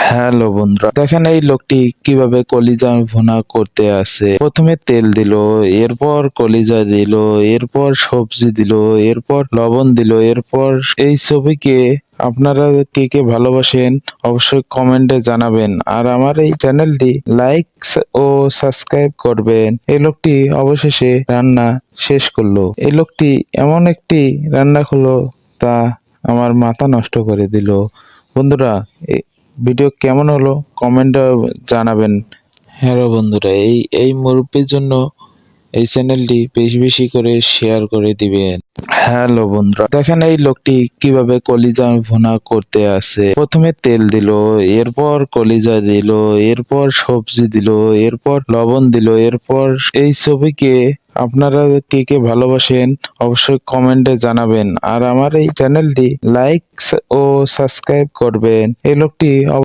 Hello বন্ধুরা, দেখেন এই লোকটি কিভাবে কলিজা ভুনা করতে আসে। প্রথমে তেল দিল, এরপর কলিজা দিল, এরপর সবজি দিল, এরপর লবণ দিল, এরপর এই ছবিকে আপনারা কে কে ভালোবাসেন অবশ্যই কমেন্টে জানাবেন, আর আমার এই চ্যানেলটি লাইক ও সাবস্ক্রাইব করবেন। এই লোকটি অবশেষে রান্না শেষ করলো। এই লোকটি এমন একটি রান্না করলো তা আমার মাথা নষ্ট করে দিল। বন্ধুরা, ভিডিও কেমন হলো কমেন্টে জানাবেন। হ্যালো বন্ধুরা, এই মুরব্বির জন্য এই চ্যানেলটি বেশি বেশি করে শেয়ার করে দিবেন। হ্যালো বন্ধুরা, দেখেন এই লোকটি কিভাবে কলিজা ভুনা করতে আসে। প্রথমে তেল দিল, এরপর কলিজা দিল, এরপর সবজি দিল, এরপর লবণ দিল, এরপর এই ছবিকে আপনারা কে কে ভালোবাসেন অবশ্যই কমেন্টে জানাবেন, আর আমার এই চ্যানেলটি লাইক ও সাবস্ক্রাইব করবেন। এই লোকটি